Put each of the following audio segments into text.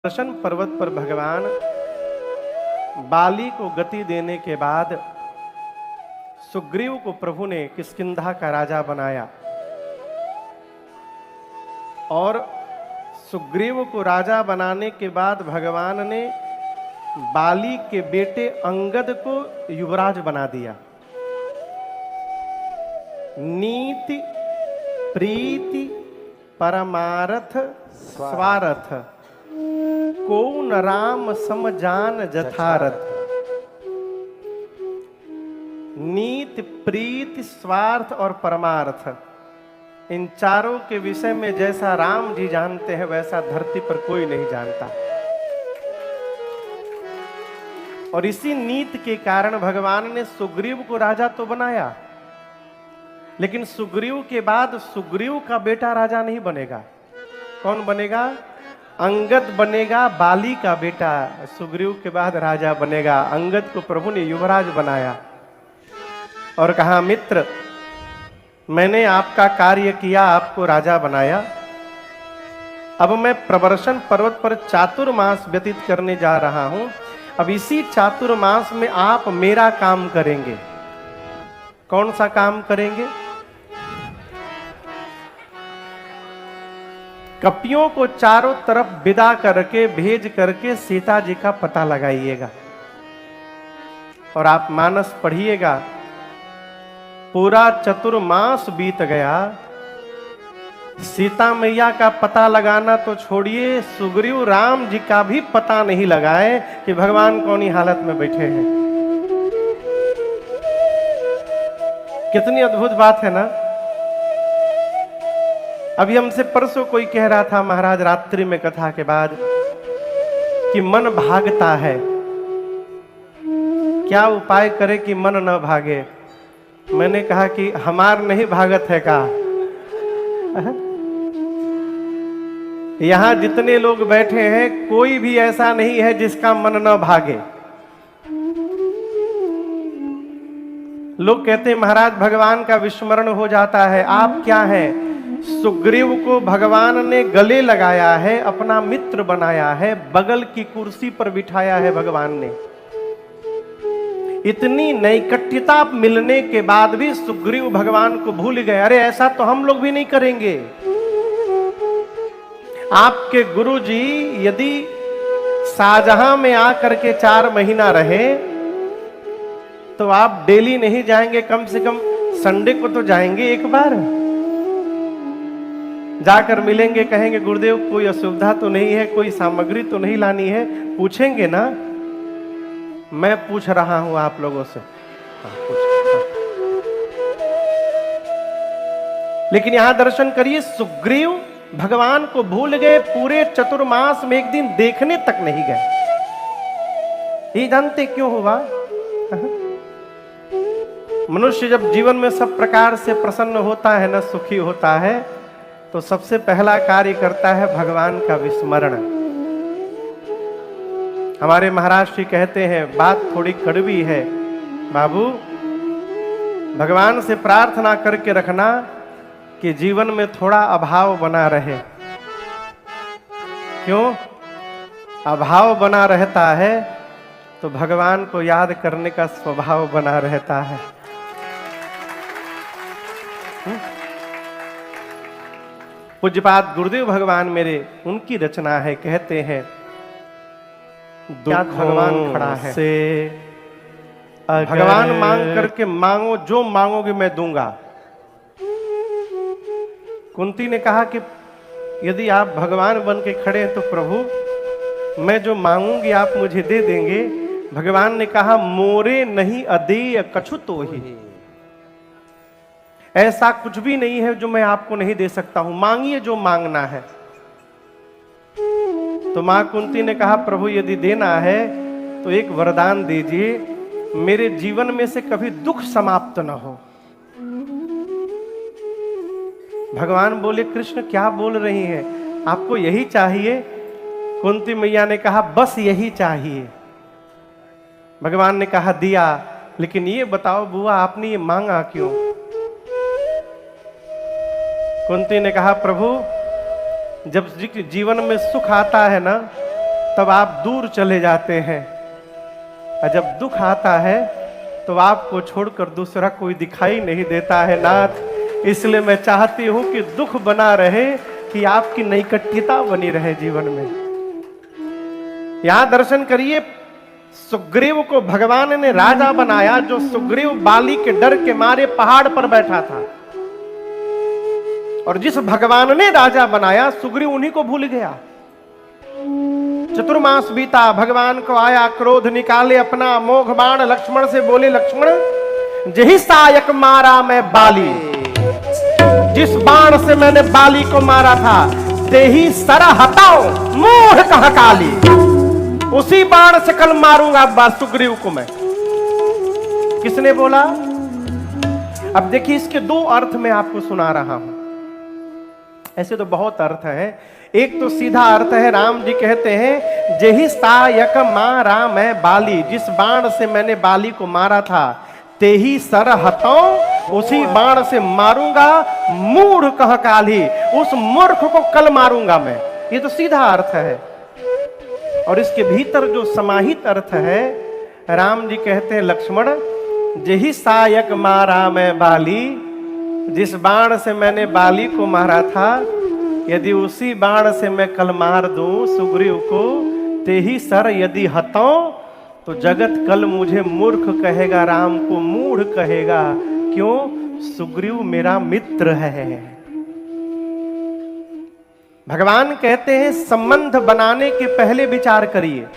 दर्शन पर्वत पर भगवान बाली को गति देने के बाद सुग्रीव को प्रभु ने किष्किंधा का राजा बनाया और सुग्रीव को राजा बनाने के बाद भगवान ने बाली के बेटे अंगद को युवराज बना दिया। नीति प्रीति परमारथ स्वार्थ कौन राम सम जान जथारथ। नीति प्रीति स्वार्थ और परमार्थ, इन चारों के विषय में जैसा राम जी जानते हैं वैसा धरती पर कोई नहीं जानता। और इसी नीति के कारण भगवान ने सुग्रीव को राजा तो बनाया, लेकिन सुग्रीव के बाद सुग्रीव का बेटा राजा नहीं बनेगा। कौन बनेगा? अंगद बनेगा, बाली का बेटा सुग्रीव के बाद राजा बनेगा। अंगद को प्रभु ने युवराज बनाया और कहा, मित्र मैंने आपका कार्य किया, आपको राजा बनाया, अब मैं प्रवर्षण पर्वत पर चातुर्मास व्यतीत करने जा रहा हूं। अब इसी चातुर्मास में आप मेरा काम करेंगे। कौन सा काम करेंगे? कपियों को चारों तरफ विदा करके भेज करके सीता जी का पता लगाइएगा। और आप मानस पढ़िएगा, पूरा चतुर्मास बीत गया, सीता मैया का पता लगाना तो छोड़िए, सुग्रीव राम जी का भी पता नहीं लगाए कि भगवान कौन ही हालत में बैठे हैं। कितनी अद्भुत बात है ना। अभी हमसे परसों कोई कह रहा था महाराज रात्रि में कथा के बाद कि मन भागता है, क्या उपाय करे कि मन न भागे। मैंने कहा कि हमार नहीं भागत है का। यहां जितने लोग बैठे हैं कोई भी ऐसा नहीं है जिसका मन न भागे। लोग कहते हैं महाराज भगवान का विस्मरण हो जाता है। आप क्या हैं? सुग्रीव को भगवान ने गले लगाया है, अपना मित्र बनाया है, बगल की कुर्सी पर बिठाया है भगवान ने। इतनी नैकट्यता मिलने के बाद भी सुग्रीव भगवान को भूल गए। अरे ऐसा तो हम लोग भी नहीं करेंगे। आपके गुरुजी यदि शाहजहां में आकर के 4 महीना रहे तो आप डेली नहीं जाएंगे, कम से कम संडे को तो जाएंगे एक बार। जाकर मिलेंगे, कहेंगे गुरुदेव कोई असुविधा तो नहीं है, कोई सामग्री तो नहीं लानी है, पूछेंगे ना। मैं पूछ रहा हूं आप लोगों से। लेकिन यहां दर्शन करिए, सुग्रीव भगवान को भूल गए, पूरे चतुर्मास में एक दिन देखने तक नहीं गए। ये जानते क्यों हुआ? मनुष्य जब जीवन में सब प्रकार से प्रसन्न होता है ना, सुखी होता है, तो सबसे पहला कार्य करता है भगवान का विस्मरण। हमारे महाराज श्री कहते हैं, बात थोड़ी कड़वी है बाबू, भगवान से प्रार्थना करके रखना कि जीवन में थोड़ा अभाव बना रहे। क्यों? अभाव बना रहता है तो भगवान को याद करने का स्वभाव बना रहता है। पूज्यपाद गुरुदेव भगवान मेरे, उनकी रचना है, कहते हैं भगवान खड़ा है से भगवान मांग करके मांगो, जो मांगोगे मैं दूंगा। कुंती ने कहा कि यदि आप भगवान बन के खड़े हैं तो प्रभु मैं जो मांगूंगी आप मुझे दे देंगे। भगवान ने कहा, मोरे नहीं अदेय कछु तो ही, ऐसा कुछ भी नहीं है जो मैं आपको नहीं दे सकता हूं, मांगिए जो मांगना है। तो मां कुंती ने कहा, प्रभु यदि देना है तो एक वरदान दीजिए, मेरे जीवन में से कभी दुख समाप्त न हो। भगवान बोले, कृष्ण क्या बोल रही हैं, आपको यही चाहिए? कुंती मैया ने कहा, बस यही चाहिए। भगवान ने कहा, दिया, लेकिन ये बताओ बुआ आपने ये मांगा क्यों? कुंती ने कहा, प्रभु जब जीवन में सुख आता है ना तब आप दूर चले जाते हैं, और जब दुख आता है तो आपको छोड़कर दूसरा कोई दिखाई नहीं देता है नाथ। इसलिए मैं चाहती हूं कि दुख बना रहे, कि आपकी नैकट्यता बनी रहे जीवन में। यहां दर्शन करिए, सुग्रीव को भगवान ने राजा बनाया, जो सुग्रीव बाली के डर के मारे पहाड़ पर बैठा था, और जिस भगवान ने राजा बनाया सुग्रीव उन्हीं को भूल गया। चतुर्मास बीता, भगवान को आया क्रोध, निकाले अपना मोघ बाण, लक्ष्मण से बोले लक्ष्मण जही सायक मारा मैं बाली, जिस बाण से मैंने बाली को मारा था, तेही सर हटाओ मूढ़ कह काली, उसी बाण से कल मारूंगा सुग्रीव को मैं। किसने बोला? अब देखिए, इसके दो अर्थ मैं आपको सुना रहा हूं। ऐसे तो बहुत अर्थ है। एक तो सीधा अर्थ है, राम जी कहते हैं जेहि सायक मारा मैं बाली, जिस बाण से मैंने बाली को मारा था, तेही सर हटाओ, उसी बाण से मारूंगा मूढ़ कह काली, उस मूर्ख को कल मारूंगा मैं। ये तो सीधा अर्थ है। और इसके भीतर जो समाहित अर्थ है, राम जी कहते हैं लक्ष्मण जेहि सायक मारा मैं बाली, जिस बाण से मैंने बाली को मारा था, यदि उसी बाण से मैं कल मार दूं सुग्रीव को, तेही सर यदि हटाऊं, तो जगत कल मुझे मूर्ख कहेगा, राम को मूढ़ कहेगा। क्यों? सुग्रीव मेरा मित्र है। भगवान कहते हैं संबंध बनाने के पहले विचार करिए,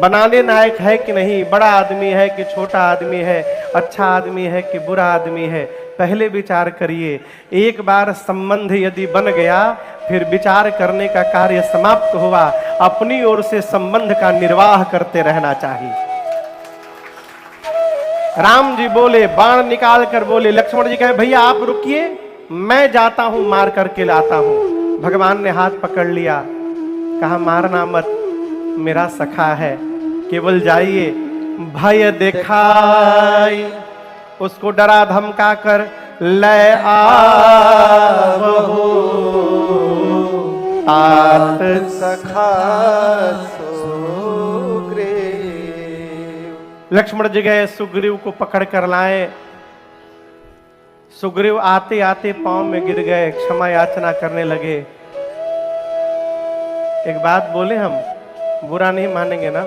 बनाने लायक है कि नहीं, बड़ा आदमी है कि छोटा आदमी है, अच्छा आदमी है कि बुरा आदमी है, पहले विचार करिए। एक बार संबंध यदि बन गया, फिर विचार करने का कार्य समाप्त हुआ, अपनी ओर से संबंध का निर्वाह करते रहना चाहिए। राम जी बोले, बाण निकाल कर बोले, लक्ष्मण जी कहे भैया आप रुकिए, मैं जाता हूं, मार करके लाता हूं। भगवान ने हाथ पकड़ लिया, कहा मारना मत, मेरा सखा है, केवल जाइए, भय दिखाई, उसको डरा धमका कर ले आवो, आत सखा सुग्रीव। लक्ष्मण जी गए, सुग्रीव को पकड़ कर लाए। सुग्रीव आते आते पांव में गिर गए, क्षमा याचना करने लगे। एक बात बोले, हम बुरा नहीं मानेंगे ना,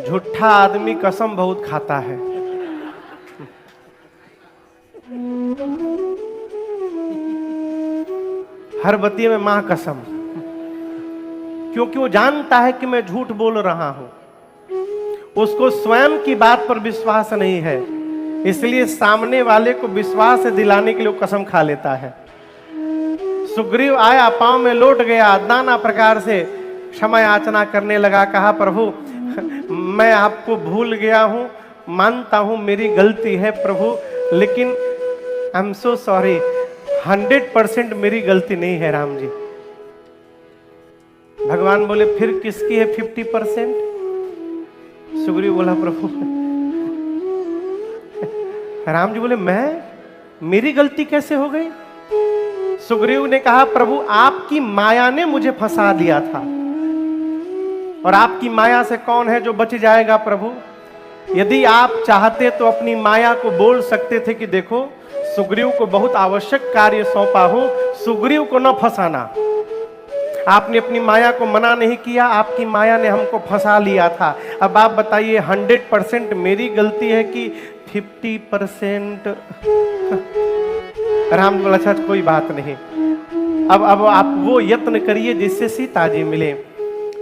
झूठा आदमी कसम बहुत खाता है। हर बत्ती में मां कसम, क्योंकि वो जानता है कि मैं झूठ बोल रहा हूं। उसको स्वयं की बात पर विश्वास नहीं है, इसलिए सामने वाले को विश्वास दिलाने के लिए कसम खा लेता है। सुग्रीव आया, पांव में लौट गया, नाना प्रकार से क्षमा याचना करने लगा। कहा प्रभु मैं आपको भूल गया हूं, मानता हूं मेरी गलती है प्रभु, लेकिन आई एम सो सॉरी, 100% मेरी गलती नहीं है राम जी। भगवान बोले फिर किसकी है 50%? सुग्रीव बोला प्रभु, राम जी बोले मेरी गलती कैसे हो गई? सुग्रीव ने कहा प्रभु आपकी माया ने मुझे फंसा दिया था, और आपकी माया से कौन है जो बच जाएगा प्रभु? यदि आप चाहते तो अपनी माया को बोल सकते थे कि देखो सुग्रीव को बहुत आवश्यक कार्य सौंपा हूं, सुग्रीव को न फंसाना। आपने अपनी माया को मना नहीं किया, आपकी माया ने हमको फंसा लिया था। अब आप बताइए 100% मेरी गलती है कि 50%? राम बोला अच्छा कोई बात नहीं, अब आप वो यत्न करिए जिससे सीता जी मिले।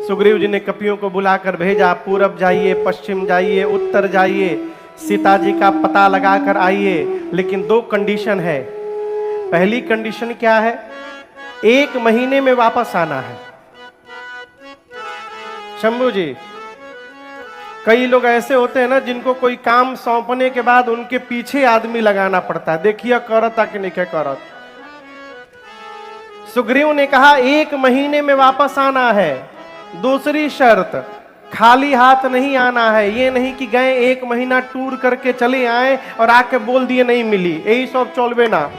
सुग्रीव जी ने कपियों को बुलाकर भेजा, पूरब जाइए, पश्चिम जाइए, उत्तर जाइए, सीता जी का पता लगाकर आइए, लेकिन 2 कंडीशन है। पहली कंडीशन क्या है? 1 महीने में वापस आना है। शंभू जी, कई लोग ऐसे होते हैं ना जिनको कोई काम सौंपने के बाद उनके पीछे आदमी लगाना पड़ता है, देखिए करता कि नहीं करत। सुग्रीव ने कहा 1 महीने में वापस आना है। दूसरी शर्त, खाली हाथ नहीं आना है। ये नहीं कि गए 1 महीना टूर करके चले आए और आके बोल दिए नहीं मिली, यही सब चलबे ना।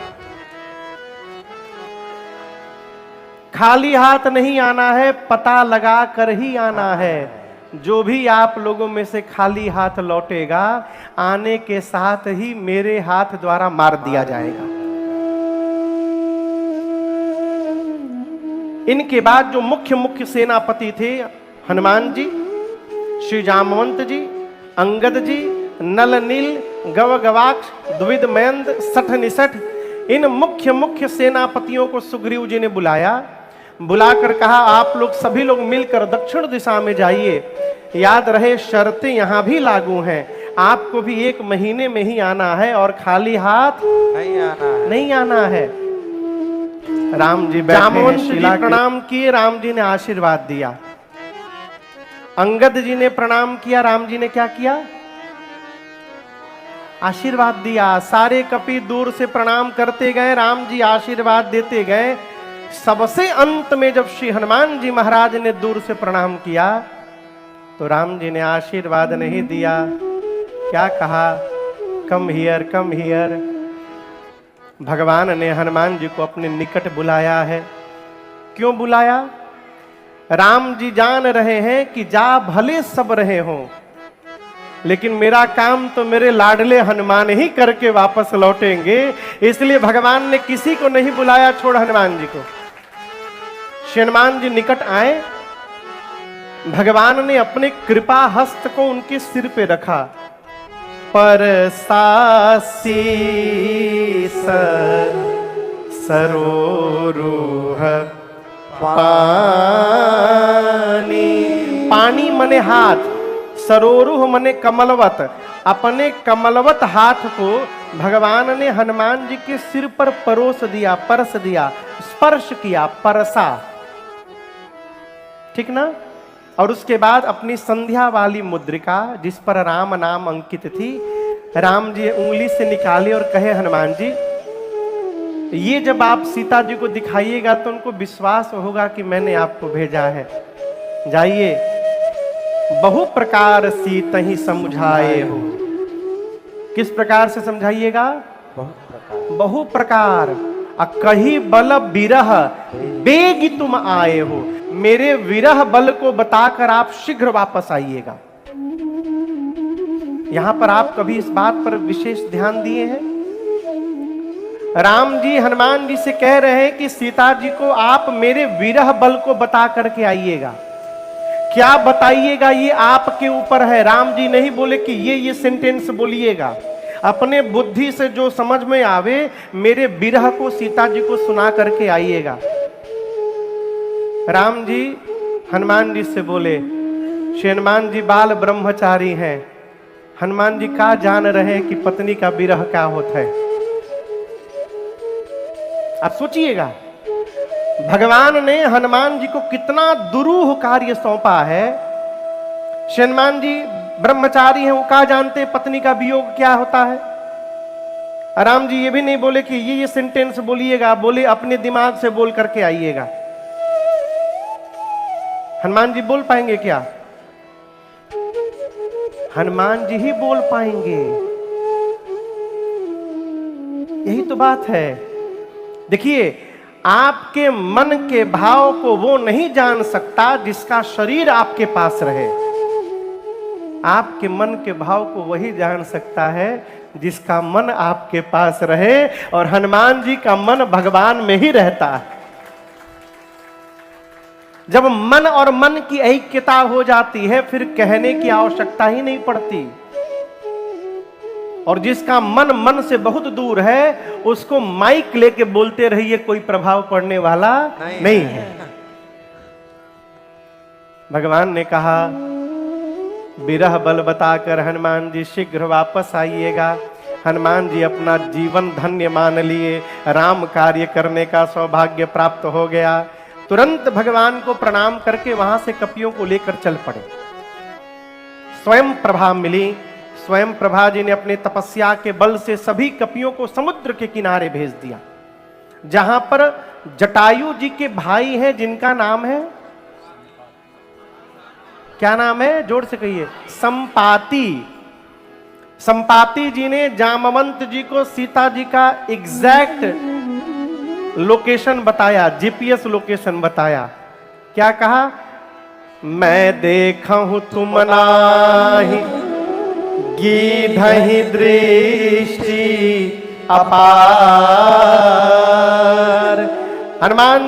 खाली हाथ नहीं आना है, पता लगा कर ही आना है। जो भी आप लोगों में से खाली हाथ लौटेगा, आने के साथ ही मेरे हाथ द्वारा मार दिया जाएगा। इनके बाद जो मुख्य सेनापति थे, हनुमान जी, श्री जामवंत जी, अंगद जी, नल नील, गव गवाक्ष, द्विविद मयंद, सठ निसठ, इन मुख्य सेनापतियों को सुग्रीव जी ने बुलाया। बुलाकर कहा, आप लोग सभी लोग मिलकर दक्षिण दिशा में जाइए। याद रहे, शर्तें यहां भी लागू हैं। आपको भी 1 महीने में ही आना है और खाली हाथ नहीं आना है। राम जी जामवंत जी प्रणाम किए, राम जी ने आशीर्वाद दिया। अंगद जी ने प्रणाम किया, राम जी ने क्या किया? आशीर्वाद दिया। सारे कपि दूर से प्रणाम करते गए, राम जी आशीर्वाद देते गए। सबसे अंत में जब श्री हनुमान जी महाराज ने दूर से प्रणाम किया तो राम जी ने आशीर्वाद नहीं दिया। क्या कहा? Come here, come here. भगवान ने हनुमान जी को अपने निकट बुलाया है। क्यों बुलाया? राम जी जान रहे हैं कि जा भले सब रहे हों, लेकिन मेरा काम तो मेरे लाडले हनुमान ही करके वापस लौटेंगे। इसलिए भगवान ने किसी को नहीं बुलाया, छोड़ हनुमान जी को। हनुमान जी निकट आए, भगवान ने अपने कृपा हस्त को उनके सिर पे रखा। पर सासी सरोरुह पानी, पानी मने हाथ, सरोरुह मने कमलवत। अपने कमलवत हाथ को भगवान ने हनुमान जी के सिर पर परोस दिया, परस दिया, स्पर्श किया, परसा, ठीक ना। और उसके बाद अपनी संध्या वाली मुद्रिका, जिस पर राम नाम अंकित थी, राम जी उंगली से निकाले और कहे, हनुमान जी, ये जब आप सीता जी को दिखाइएगा तो उनको विश्वास होगा कि मैंने आपको भेजा है। जाइए, बहु प्रकार सीतहि समझाए हो। किस प्रकार से समझाइएगा? बहु प्रकार। कही बल विरह बेगी तुम आए हो। मेरे विरह बल को बताकर आप शीघ्र वापस आइएगा। यहां पर आप कभी इस बात पर विशेष ध्यान दिए हैं? राम जी हनुमान जी से कह रहे हैं कि सीता जी को आप मेरे विरह बल को बता करके आइएगा। क्या बताइएगा ये आपके ऊपर है। राम जी नहीं बोले कि ये सेंटेंस बोलिएगा। अपने बुद्धि से जो समझ में आवे, मेरे विरह को सीता जी को सुना करके आइएगा। राम जी हनुमान जी से बोले, श्री हनुमान जी बाल ब्रह्मचारी हैं। हनुमान जी का जान रहे कि पत्नी का विरह क्या होता है। आप सोचिएगा, भगवान ने हनुमान जी को कितना दुरूह कार्य सौंपा है। श्री हनुमान जी ब्रह्मचारी हैं, वो क्या जानते पत्नी का वियोग क्या होता है। राम जी ये भी नहीं बोले कि ये सेंटेंस बोलिएगा, बोले अपने दिमाग से बोल करके आइएगा। हनुमान जी बोल पाएंगे क्या? हनुमान जी ही बोल पाएंगे। यही तो बात है। देखिए, आपके मन के भाव को वो नहीं जान सकता जिसका शरीर आपके पास रहे। आपके मन के भाव को वही जान सकता है जिसका मन आपके पास रहे, और हनुमान जी का मन भगवान में ही रहता है। जब मन और मन की ऐक्यता हो जाती है, फिर कहने की आवश्यकता ही नहीं पड़ती। और जिसका मन से बहुत दूर है, उसको माइक लेके बोलते रहिए, कोई प्रभाव पड़ने वाला नहीं है। भगवान ने कहा, विरह बल बताकर हनुमान जी शीघ्र वापस आइएगा। हनुमान जी अपना जीवन धन्य मान लिए, राम कार्य करने का सौभाग्य प्राप्त हो गया। तुरंत भगवान को प्रणाम करके वहां से कपियों को लेकर चल पड़े। स्वयं प्रभा मिली। स्वयं प्रभा जी ने अपने तपस्या के बल से सभी कपियों को समुद्र के किनारे भेज दिया, जहां पर जटायु जी के भाई हैं, जिनका नाम है, क्या नाम है? जोर से कहिए। संपाति। संपाति जी ने जामवंत जी को सीता जी का एग्जैक्ट लोकेशन बताया, जीपीएस लोकेशन बताया। क्या कहा? मैं देखा हूं तुम नाही गीधहि दृष्टि अपार। हनुमान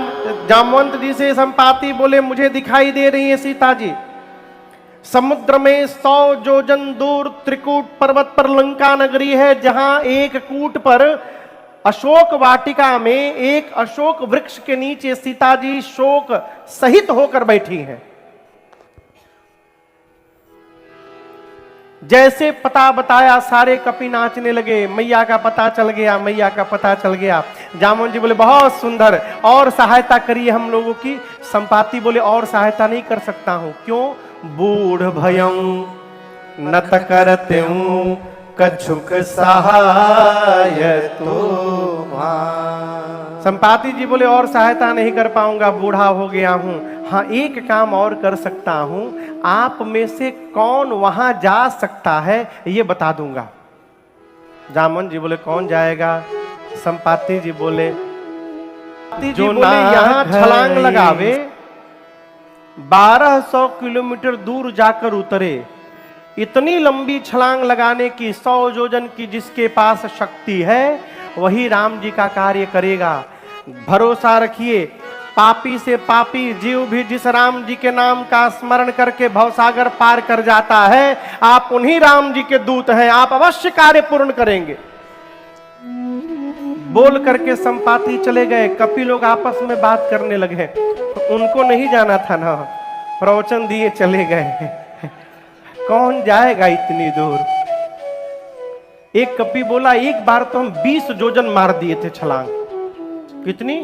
जामवंत जी से संपाति बोले, मुझे दिखाई दे रही है सीता जी समुद्र में 100 योजन दूर त्रिकूट पर्वत पर लंका नगरी है, जहां एक कूट पर अशोक वाटिका में एक अशोक वृक्ष के नीचे सीता जी शोक सहित होकर बैठी हैं। जैसे पता बताया सारे कपि नाचने लगे, मैया का पता चल गया, मैया का पता चल गया। जामवंत जी बोले बहुत सुंदर, और सहायता करिए हम लोगों की। संपाति बोले और सहायता नहीं कर सकता हूं। क्यों? बूढ़ भयं नत करते हूं कछुक सहाय तुम्हार। संपाति जी बोले और सहायता नहीं कर पाऊंगा, बूढ़ा हो गया हूं। हाँ, एक काम और कर सकता हूं, आप में से कौन वहां जा सकता है ये बता दूंगा। जामवंत जी बोले कौन जाएगा? संपाति जी बोले जो यहां छलांग लगावे 1200 किलोमीटर दूर जाकर उतरे, इतनी लंबी छलांग लगाने की 100 योजन की जिसके पास शक्ति है वही राम जी का कार्य करेगा। भरोसा रखिए, पापी से पापी जीव भी जिस राम जी के नाम का स्मरण करके भवसागर पार कर जाता है, आप उन्हीं राम जी के दूत हैं, आप अवश्य कार्य पूर्ण करेंगे। बोल करके संपाति चले गए। कपि लोग आपस में बात करने लगे, तो उनको नहीं जाना था ना, प्रवचन दिए चले गए। कौन जाएगा इतनी दूर? एक कपि बोला एक बार तो हम 20 योजन मार दिए थे छलांग। कितनी?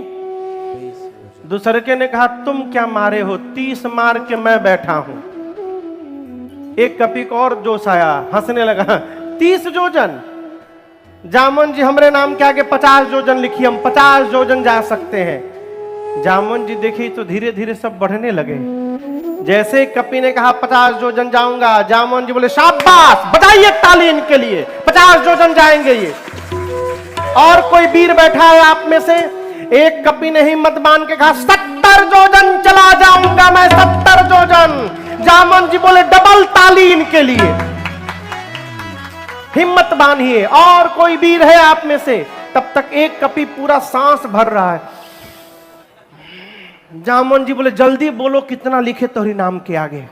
दूसरे के ने कहा तुम क्या मारे हो? 30 मार के मैं बैठा हूं। एक कपि को और जोश आया, हंसने लगा। 30 योजन? जामवंत जी हमरे नाम के आगे 50 योजन लिखिए, हम 50 योजन जा सकते हैं। जामवंत जी देखिए तो धीरे धीरे सब बढ़ने लगे। जैसे कपि ने कहा 50 योजन जाऊंगा, जामवंत जी बोले शाबाश, बजाइए ताली इनके लिए, 50 योजन जाएंगे ये। और कोई वीर बैठा है आप में से? एक कपि ने हिम्मत बांध के कहा 70 योजन चला जाऊंगा मैं, 70 योजन। जामवंत जी बोले डबल ताली इनके लिए, हिम्मत बांधिए। और कोई वीर है आप में से? तब तक एक कपि पूरा सांस भर रहा है। जामवंत जी बोले जल्दी बोलो कितना लिखे तोहरी नाम के आगे।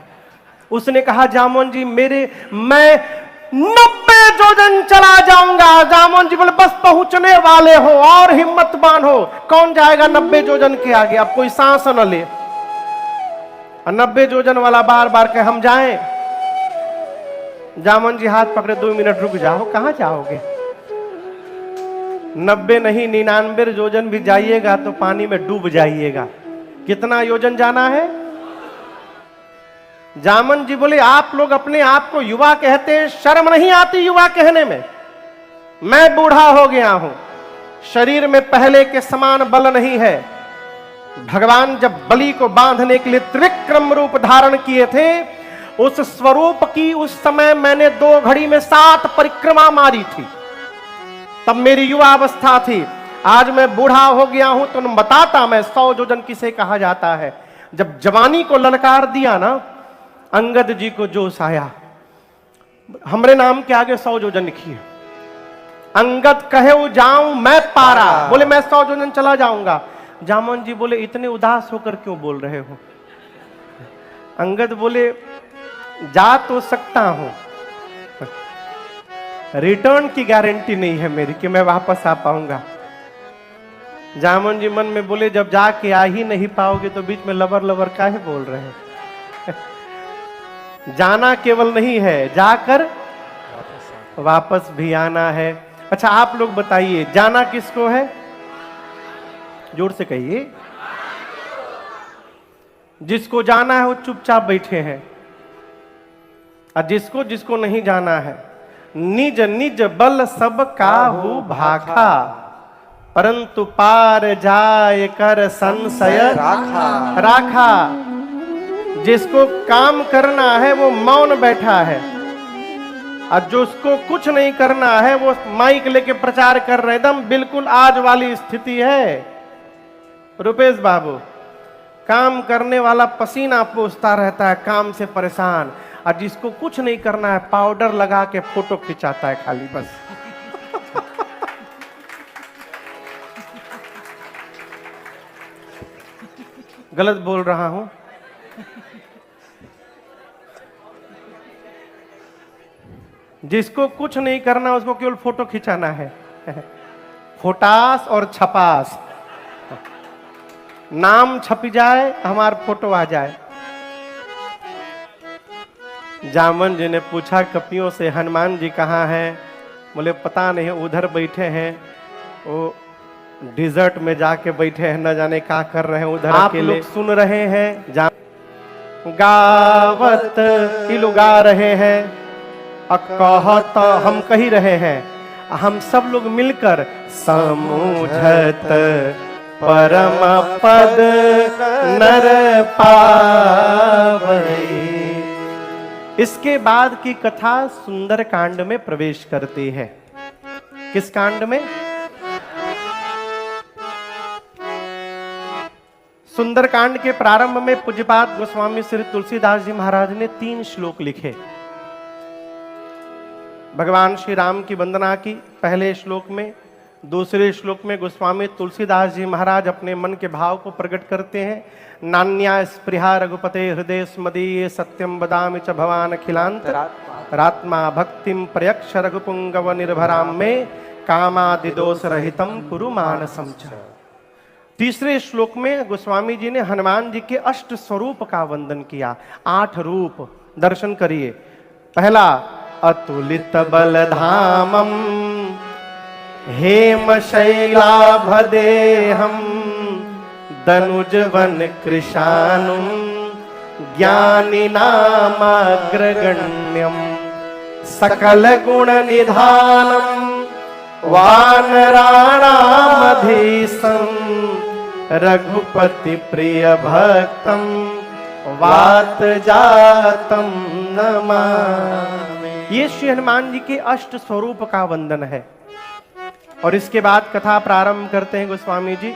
उसने कहा जामवंत जी मैं 90 योजन चला जाऊंगा। जामवंत जी बोले बस पहुंचने वाले हो, और हिम्मत बांधो। कौन जाएगा 90 योजन के आगे? अब कोई सांस न ले। 90 योजन वाला बार बार कहे हम जाएं। जामवंत जी हाथ पकड़े, 2 मिनट रुक जाओ। कहां जाओगे? 90 नहीं 99 योजन भी जाइएगा तो पानी में डूब जाइएगा। कितना योजन जाना है? जामवंत जी बोले आप लोग अपने आप को युवा कहते हैं, शर्म नहीं आती युवा कहने में? मैं बूढ़ा हो गया हूं, शरीर में पहले के समान बल नहीं है। भगवान जब बलि को बांधने के लिए त्रिविक्रम रूप धारण किए थे, उस स्वरूप की उस समय मैंने 2 घड़ी में 7 परिक्रमा मारी थी, तब मेरी युवा अवस्था थी। आज मैं बूढ़ा हो गया हूं तो बताता मैं 100 योजन किसे कहा जाता है। जब जवानी को ललकार दिया ना, अंगद जी को जोश आया, हमरे नाम के आगे 100 योजन लिखिए। अंगद कहे जाऊं मैं पारा, बोले मैं 100 योजन चला जाऊंगा। जामवंत जी बोले इतने उदास होकर क्यों बोल रहे हो? अंगद बोले जा तो सकता हूं, रिटर्न की गारंटी नहीं है मेरी कि मैं वापस आ पाऊंगा। जामवंत जी मन में बोले जब जाके आ ही नहीं पाओगे तो बीच में लबर लबर काहे बोल रहे हैं? जाना केवल नहीं है, जाकर वापस भी आना है। अच्छा आप लोग बताइए जाना किसको है? जोर से कहिए। जिसको जाना है वो चुपचाप बैठे हैं, और जिसको जिसको नहीं जाना है, निज निज बल सब काहू भाखा, परंतु पार जाय कर संशय राखा। जिसको काम करना है वो मौन बैठा है, और जिसको कुछ नहीं करना है वो माइक लेके प्रचार कर रहे। एकदम बिल्कुल आज वाली स्थिति है। रुपेश बाबू, काम करने वाला पसीना पोंछता रहता है, काम से परेशान, और जिसको कुछ नहीं करना है पाउडर लगा के फोटो खिंचाता है खाली बस। गलत बोल रहा हूं? जिसको कुछ नहीं करना उसको केवल फोटो खिंचाना है। फोटास और छपास, नाम छप जाए हमार फोटो आ जाए। जामन जी ने पूछा कपियों से हनुमान जी कहाँ हैं? बोले पता नहीं, उधर बैठे हैं, वो डिजर्ट में जाके बैठे हैं, न जाने क्या कर रहे हैं उधर। आप लोग सुन रहे हैं, गावत ये लोग गा रहे हैं, कहत हम कही रहे हैं, हम सब लोग मिलकर समूझत परम पद नर पावई। इसके बाद की कथा सुंदर कांड में प्रवेश करती है। किस कांड में? सुंदर कांड के प्रारंभ में पूज्यपाद गोस्वामी श्री तुलसीदास जी महाराज ने 3 श्लोक लिखे। भगवान श्री राम की वंदना की पहले श्लोक में, दूसरे श्लोक में गोस्वामी तुलसीदास जी महाराज अपने मन के भाव को प्रकट करते हैं। नान्या स्पृहा रघुपते हृदय स्मदीय सत्यम वदामि च भवान अखिलांत रात्मा भक्तिम प्रयक्ष रघुपुंगव निर्भराम में कामादि दोष रहितम कुरु मानसम च। तीसरे श्लोक में गोस्वामी जी ने हनुमान जी के 8 स्वरूप का वंदन किया। 8 रूप दर्शन करिए। पहला, अतुलित बलधामम हेम शैलाभदेहम दनुजवन कृशानुम ज्ञानी नामग्रगण्यम सकल गुण निधानम वानराणामधीशं रघुपति प्रिय भक्तम वात जातम नमामि। ये श्री हनुमान जी के 8 स्वरूप का वंदन है। और इसके बाद कथा प्रारंभ करते हैं गोस्वामी जी।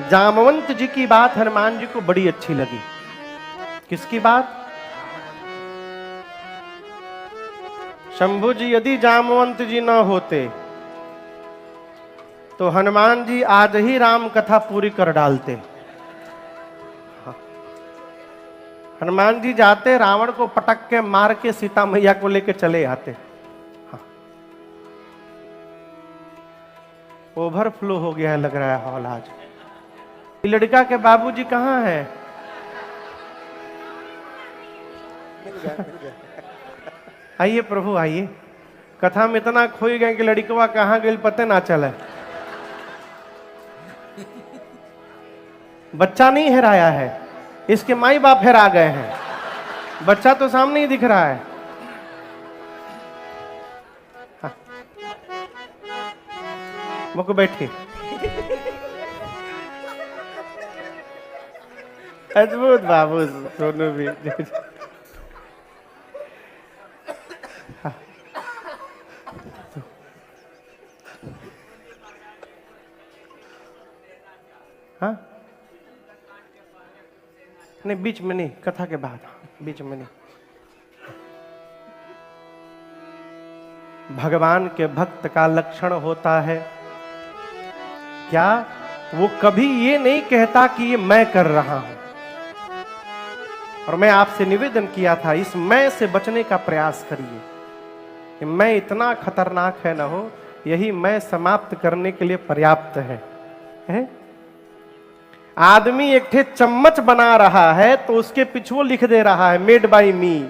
जामवंत जी की बात हनुमान जी को बड़ी अच्छी लगी। किसकी बात? शंभु जी, यदि जामवंत जी न होते तो हनुमान जी आज ही राम कथा पूरी कर डालते। हनुमान जी जाते, रावण को पटक के मार के सीता मैया को लेके चले आते। ओवरफ्लो हो गया है लग रहा है हॉल आज। लड़का के बाबूजी कहाँ हैं? आइए प्रभु आइए। कथा में इतना खोई गए कि लड़कवा कहाँ गई पता ना चले। बच्चा नहीं हेराया है, इसके माई बाप हेरा गए हैं। बच्चा तो सामने ही दिख रहा है। हाँ। मुझको बैठिए। अद्भुत बाबू सोनू भी। हाँ। हाँ? नहीं, बीच में नहीं, कथा के बाद, बीच में नहीं। भगवान के भक्त का लक्षण होता है क्या? वो कभी ये नहीं कहता कि ये मैं कर रहा हूं। और मैं आपसे निवेदन किया था, इस मैं से बचने का प्रयास करिए कि मैं इतना खतरनाक है ना हो, यही मैं समाप्त करने के लिए पर्याप्त है? आदमी एक ठे चम्मच बना रहा है तो उसके पीछे लिख दे रहा है मेड बाय मी।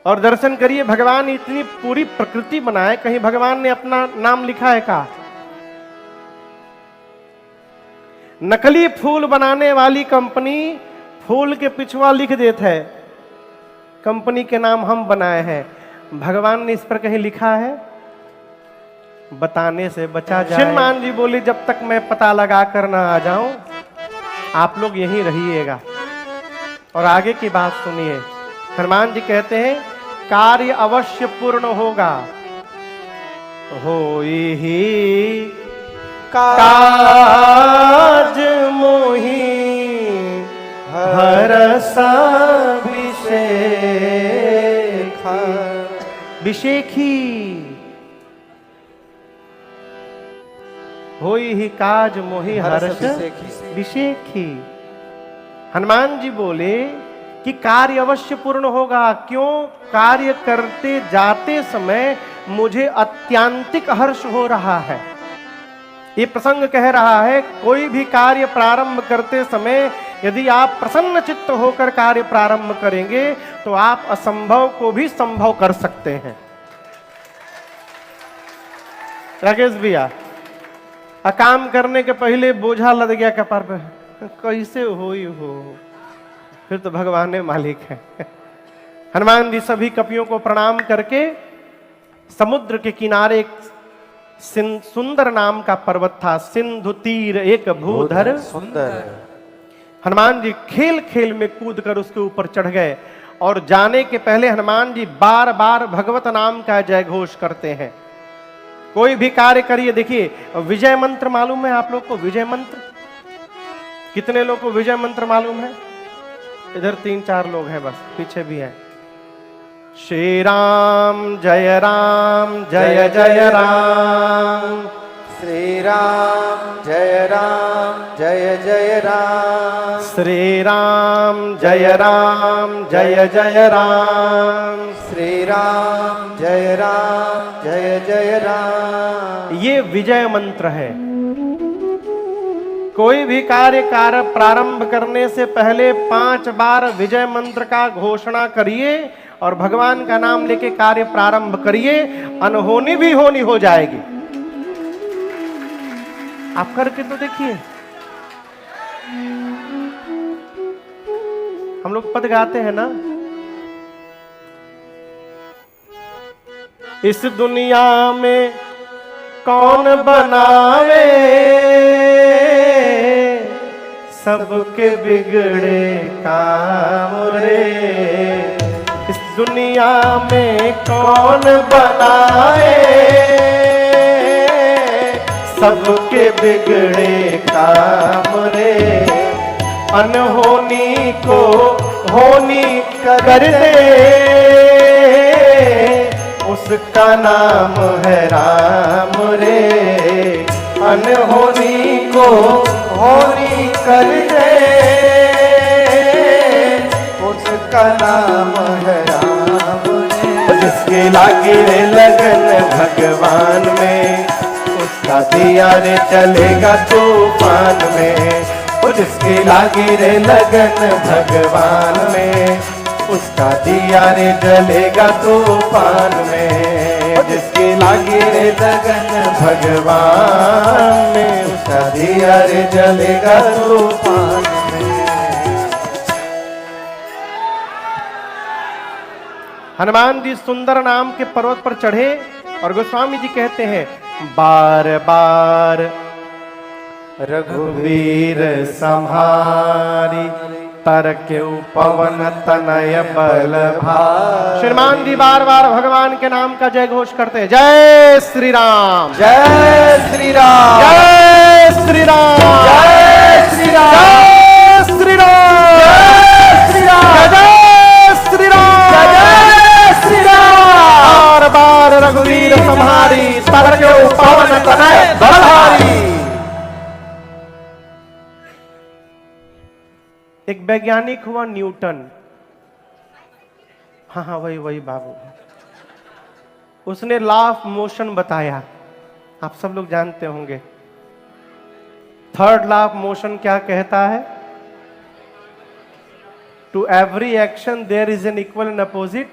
और दर्शन करिए, भगवान इतनी पूरी प्रकृति बनाए, कहीं भगवान ने अपना नाम लिखा है का? नकली फूल बनाने वाली कंपनी फूल के पिछुआ लिख देते है कंपनी के नाम हम बनाए हैं। भगवान ने इस पर कहीं लिखा है? बताने से बचा जाए। हनुमान जी बोले, जब तक मैं पता लगा कर ना आ जाऊं आप लोग यहीं रहिएगा। और आगे की बात सुनिए। हनुमान जी कहते हैं, कार्य अवश्य पूर्ण होगा, हो ही काज मोहि हरसा विशेखा। विशेखी होई ही काज मोहि हर्ष विशेखी। हनुमान जी बोले कि कार्य अवश्य पूर्ण होगा। क्यों? कार्य करते जाते समय मुझे अत्यांतिक हर्ष हो रहा है। ये प्रसंग कह रहा है कोई भी कार्य प्रारंभ करते समय यदि आप प्रसन्न चित्त होकर कार्य प्रारंभ करेंगे तो आप असंभव को भी संभव कर सकते हैं। राकेश भैया, काम करने के पहले बोझा लद गया कपार पे, कैसे होई हो, फिर तो भगवान ने मालिक है। हनुमान जी सभी कपियों को प्रणाम करके समुद्र के किनारे एक सुंदर नाम का पर्वत था, सिंधु तीर एक भूधर सुंदर। हनुमान जी खेल खेल में कूद कर उसके ऊपर चढ़ गए और जाने के पहले हनुमान जी बार बार भगवत नाम का जय घोष करते हैं। कोई भी कार्य करिए, देखिए विजय मंत्र मालूम है आप लोग को? विजय मंत्र कितने लोग को विजय मंत्र मालूम है? इधर 3-4 लोग हैं बस, पीछे भी है। श्री राम जय जय राम, श्री राम जय जय राम, श्री राम जय जय राम, श्री राम जय जय राम। ये विजय मंत्र है। कोई भी कार्य प्रारंभ करने से पहले 5 बार विजय मंत्र का घोषणा करिए और भगवान का नाम लेके कार्य प्रारंभ करिए, अनहोनी भी होनी हो जाएगी। आप करके तो देखिए। हम लोग पद गाते हैं ना, इस दुनिया में कौन बनावे सबके बिगड़े काम रे। इस दुनिया में कौन बनाए सबके बिगड़े काम रे। अनहोनी को होनी कर दे उसका नाम है राम रे। अनहोनी को होनी कर दे उसका नाम है राम रे। जिसके लागे रे लगन भगवान में उसका दिया रे चलेगा तूफान में। जिसके लागे रे लगन भगवान में उसका दिया रे जलेगा तूफान में। जिसके लागे रे लगन भगवान में उसका दिया रे जलेगा तूफान में। हनुमान जी सुंदर नाम के पर्वत पर चढ़े और गोस्वामी जी कहते हैं बार बार रघुवीर संहारी तरके पवन तनय बल भारी। श्रीमान जी बार बार भगवान के नाम का जय घोष करते हैं। जय श्री राम, जय श्री राम, जय श्री राम, जय श्री राम, जय श्री राम, जय श्री राम, जय श्री राम, जय श्री राम। बार बार रघुवीर संहारी तरके पवन तनय बल भारी। एक वैज्ञानिक हुआ न्यूटन। हाँ वही बाबू। उसने लॉ ऑफ मोशन बताया, आप सब लोग जानते होंगे। थर्ड लॉ ऑफ मोशन क्या कहता है? To every action there is an equal and opposite.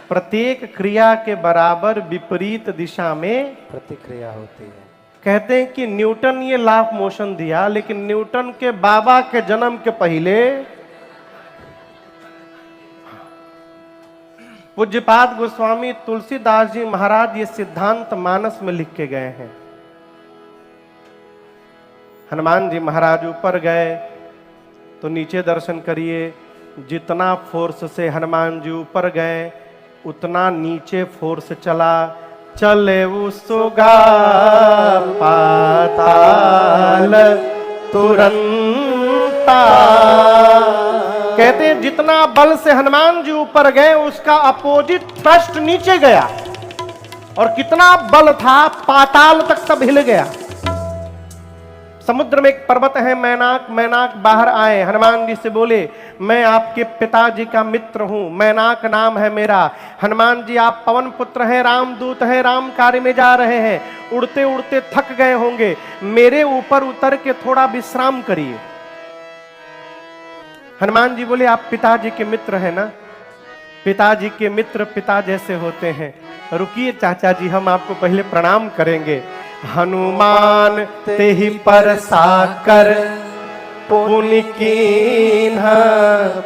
प्रत्येक क्रिया के बराबर विपरीत दिशा में प्रतिक्रिया होती है। कहते हैं कि न्यूटन ये लॉ ऑफ मोशन दिया, लेकिन न्यूटन के बाबा के जन्म के पहले पूज्यपाद गोस्वामी तुलसीदास जी महाराज ये सिद्धांत मानस में लिख के गए हैं। हनुमान जी महाराज ऊपर गए तो नीचे दर्शन करिए। जितना फोर्स से हनुमान जी ऊपर गए उतना नीचे फोर्स चला। चले सुगा पाताल तुरंता। कहते हैं जितना बल से हनुमान जी ऊपर गए उसका अपोजिट पृष्ठ नीचे गया, और कितना बल था पाताल तक सब हिल गया। समुद्र में एक पर्वत है मैनाक, मैनाक बाहर आए, हनुमान जी से बोले मैं आपके पिताजी का मित्र हूं, मैनाक नाम है मेरा। हनुमान जी आप पवन पुत्र हैं, रामदूत हैं, राम कार्य में जा रहे हैं, उड़ते उड़ते थक गए होंगे, मेरे ऊपर उतर के थोड़ा विश्राम करिए। हनुमान जी बोले आप पिताजी के मित्र हैं ना, पिताजी के मित्र पिता जैसे होते हैं, रुकिए चाचा जी हम आपको पहले प्रणाम करेंगे। हनुमान ते ही परसाकर पुनि कीन्ह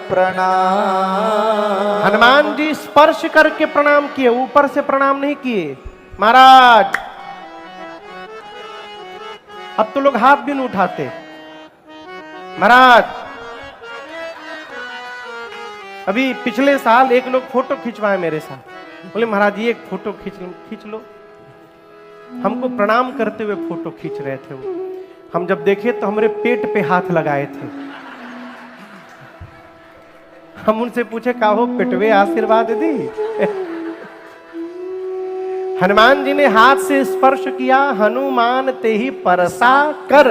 प्रणाम। हनुमान जी स्पर्श करके प्रणाम किए, ऊपर से प्रणाम नहीं किए। महाराज अब तो लोग हाथ भी नहीं उठाते। महाराज अभी पिछले साल एक लोग फोटो खिंचवाए मेरे साथ, बोले महाराज ये एक फोटो खींच लो। हमको प्रणाम करते हुए फोटो खींच रहे थे वो। हम जब देखे तो हमारे पेट पे हाथ लगाए थे। हम उनसे पूछे का हो पेटवे आशीर्वाद दी। हनुमान जी ने हाथ से स्पर्श किया, हनुमान ते ही परसा कर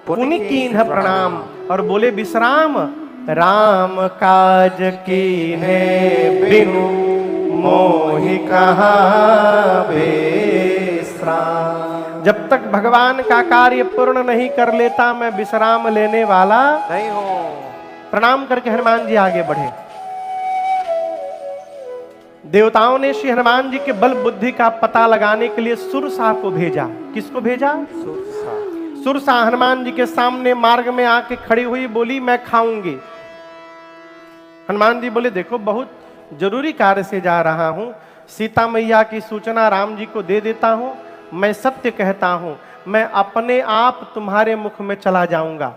पुनि कीन्ह प्रणाम, और बोले विश्राम राम काज कीन्हे बिनु मोहि कहाँ विश्राम। जब तक भगवान का कार्य पूर्ण नहीं कर लेता मैं विश्राम लेने वाला नहीं हूं। प्रणाम करके हनुमान जी आगे बढ़े। देवताओं ने श्री हनुमान जी के बल बुद्धि का पता लगाने के लिए सुरसा को भेजा। किसको भेजा? सुरसा। सुरसा हनुमान जी के सामने मार्ग में आके खड़ी हुई, बोली मैं खाऊंगी। हनुमान जी बोले देखो बहुत जरूरी कार्य से जा रहा हूं, सीता मैया की सूचना राम जी को दे देता हूं, मैं सत्य कहता हूं, मैं अपने आप तुम्हारे मुख में चला जाऊंगा।